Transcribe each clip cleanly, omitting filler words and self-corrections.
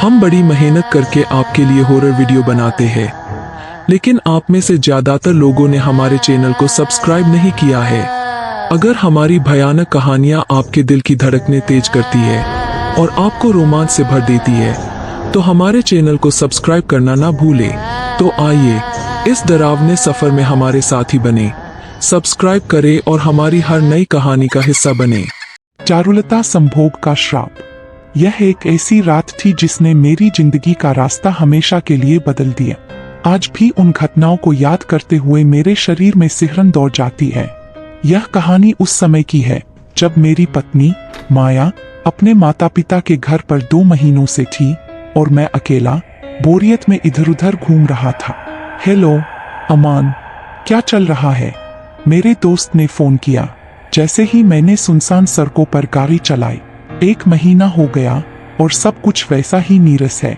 हम बड़ी मेहनत करके आपके लिए हॉरर वीडियो बनाते हैं, लेकिन आप में से ज्यादातर लोगों ने हमारे चैनल को सब्सक्राइब नहीं किया है। अगर हमारी भयानक कहानियां आपके दिल की धड़कनें तेज करती है और आपको रोमांच से भर देती है, तो हमारे चैनल को सब्सक्राइब करना ना भूलें। तो आइए इस डरावने सफर में हमारे साथी बने, सब्सक्राइब करें और हमारी हर नई कहानी का हिस्सा बने। चारुलता संभोग का श्राप। यह एक ऐसी रात थी जिसने मेरी जिंदगी का रास्ता हमेशा के लिए बदल दिया। आज भी उन घटनाओं को याद करते हुए मेरे शरीर में सिहरन दौड़ जाती है। यह कहानी उस समय की है जब मेरी पत्नी माया अपने माता पिता के घर पर 2 महीनों से थी और मैं अकेला बोरियत में इधर उधर घूम रहा था। हेलो अमान, क्या चल रहा है? मेरे दोस्त ने फोन किया जैसे ही मैंने सुनसान सड़कों पर गाड़ी चलाई। 1 महीना हो गया और सब कुछ वैसा ही नीरस है,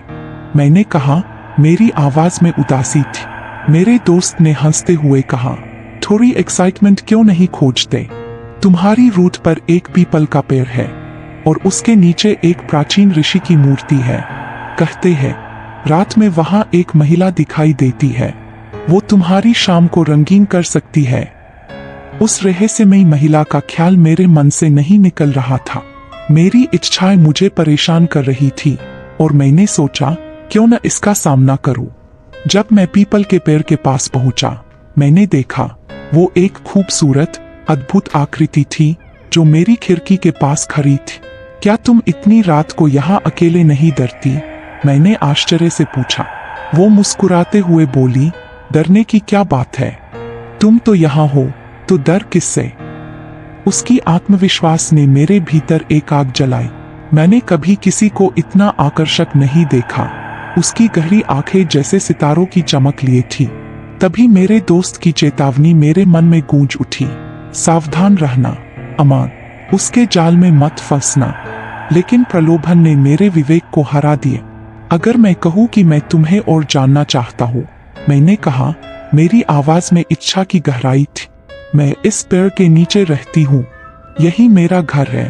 मैंने कहा, मेरी आवाज में उदासी थी। मेरे दोस्त ने हंसते हुए कहा, थोड़ी एक्साइटमेंट क्यों नहीं खोजते? तुम्हारी रूट पर एक पीपल का पेड़ है और उसके नीचे एक प्राचीन ऋषि की मूर्ति है। कहते हैं रात में वहां एक महिला दिखाई देती है, वो तुम्हारी शाम को रंगीन कर सकती है। उस रहस्यमयी महिला का ख्याल मेरे मन से नहीं निकल रहा था। मेरी इच्छाएं मुझे परेशान कर रही थी और मैंने सोचा क्यों न इसका सामना करूं। जब मैं पीपल के पेड़ के पास पहुंचा, मैंने देखा वो एक खूबसूरत अद्भुत आकृति थी जो मेरी खिड़की के पास खड़ी थी। क्या तुम इतनी रात को यहाँ अकेले नहीं डरती? मैंने आश्चर्य से पूछा। वो मुस्कुराते हुए बोली, डरने की क्या बात है, तुम तो यहाँ हो तो डर किससे? उसकी आत्मविश्वास ने मेरे भीतर एक आग जलाई। मैंने कभी किसी को इतना आकर्षक नहीं देखा। उसकी गहरी आंखें जैसे सितारों की चमक लिए थी। तभी मेरे दोस्त की चेतावनी मेरे मन में गूंज उठी, सावधान रहना अमान, उसके जाल में मत फंसना। लेकिन प्रलोभन ने मेरे विवेक को हरा दिया। अगर मैं कहूँ कि मैं तुम्हें और जानना चाहता हूँ, मैंने कहा, मेरी आवाज में इच्छा की गहराई थी। मैं इस पेड़ के नीचे रहती हूँ, यही मेरा घर है,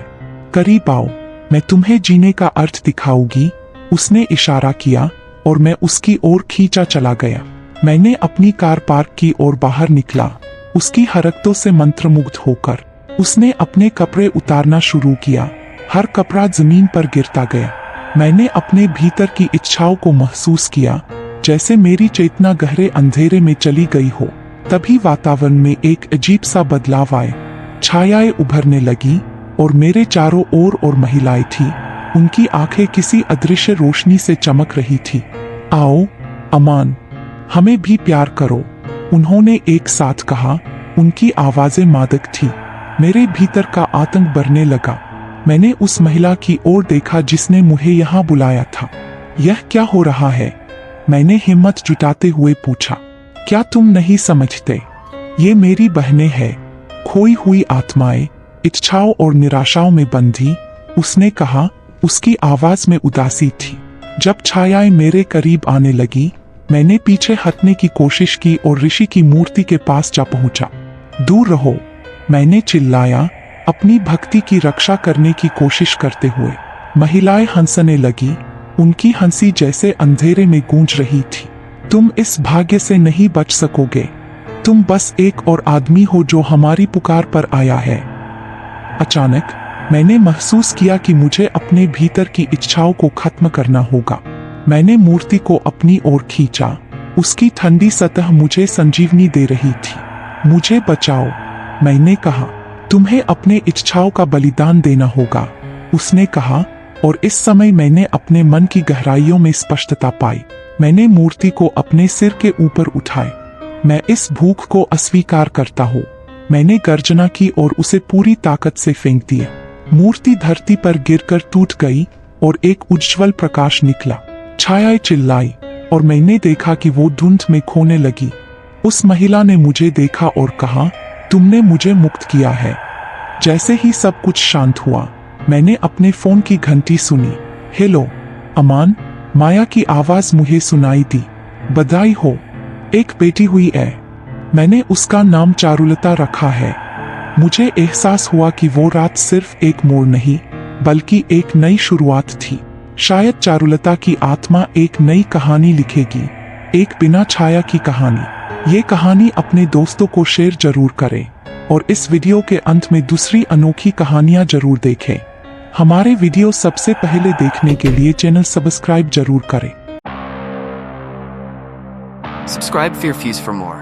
करीब आओ, मैं तुम्हें जीने का अर्थ दिखाऊंगी। उसने इशारा किया और मैं उसकी ओर खींचा चला गया। मैंने अपनी कार पार्क की और बाहर निकला। उसकी हरकतों से मंत्रमुग्ध होकर उसने अपने कपड़े उतारना शुरू किया। हर कपड़ा जमीन पर गिरता गया। मैंने अपने भीतर की इच्छाओं को महसूस किया, जैसे मेरी चेतना गहरे अंधेरे में चली गई हो। तभी वातावरण में एक अजीब सा बदलाव आए। छायाएं उभरने लगी और मेरे चारों ओर महिलाएं थी। उनकी आंखें किसी अदृश्य रोशनी से चमक रही थी। आओ अमान, हमें भी प्यार करो, उन्होंने एक साथ कहा। उनकी आवाजें मादक थी। मेरे भीतर का आतंक बढ़ने लगा। मैंने उस महिला की ओर देखा जिसने मुझे यहाँ बुलाया था। यह क्या हो रहा है? मैंने हिम्मत जुटाते हुए पूछा। क्या तुम नहीं समझते? ये मेरी बहनें हैं, खोई हुई आत्माएं, इच्छाओं और निराशाओं में बंधी, उसने कहा। उसकी आवाज में उदासी थी। जब छायाएं मेरे करीब आने लगी, मैंने पीछे हटने की कोशिश की और ऋषि की मूर्ति के पास जा पहुंचा। दूर रहो, मैंने चिल्लाया, अपनी भक्ति की रक्षा करने की कोशिश करते हुए। महिलाएं हंसने लगी। उनकी हंसी जैसे अंधेरे में गूंज रही थी। तुम इस भाग्य से नहीं बच सकोगे, तुम बस एक और आदमी हो जो हमारी पुकार पर आया है। अचानक मैंने महसूस किया कि मुझे अपने भीतर की इच्छाओं को खत्म करना होगा। मैंने मूर्ति को अपनी ओर खींचा। उसकी ठंडी सतह मुझे संजीवनी दे रही थी। मुझे बचाओ, मैंने कहा। तुम्हें अपने इच्छाओं का बलिदान देना होगा, उसने कहा। और इस समय मैंने अपने मन की गहराइयों में स्पष्टता पाई। मैंने मूर्ति को अपने सिर के ऊपर उठाए। मैं इस भूख को अस्वीकार करता हूँ, मैंने गर्जना की और उसे पूरी ताकत से फेंक दिया। मूर्ति धरती पर गिरकर टूट गई और एक उज्ज्वल प्रकाश निकला। छायाएं चिल्लाई और मैंने देखा कि वो धुंध में खोने लगी। उस महिला ने मुझे देखा और कहा, तुमने मुझे मुक्त किया है। जैसे ही सब कुछ शांत हुआ, मैंने अपने फोन की घंटी सुनी। हेलो अमान, माया की आवाज मुझे सुनाई दी। बधाई हो, एक बेटी हुई है। मैंने उसका नाम चारुलता रखा है। मुझे एहसास हुआ कि वो रात सिर्फ एक मोड़ नहीं, बल्कि एक नई शुरुआत थी। शायद चारुलता की आत्मा एक नई कहानी लिखेगी, एक बिना छाया की कहानी। ये कहानी अपने दोस्तों को शेयर जरूर करें और इस वीडियो के अंत में दूसरी अनोखी कहानियां जरूर देखें। हमारे वीडियो सबसे पहले देखने के लिए चैनल सब्सक्राइब जरूर करें। Subscribe Fear Fuse for more.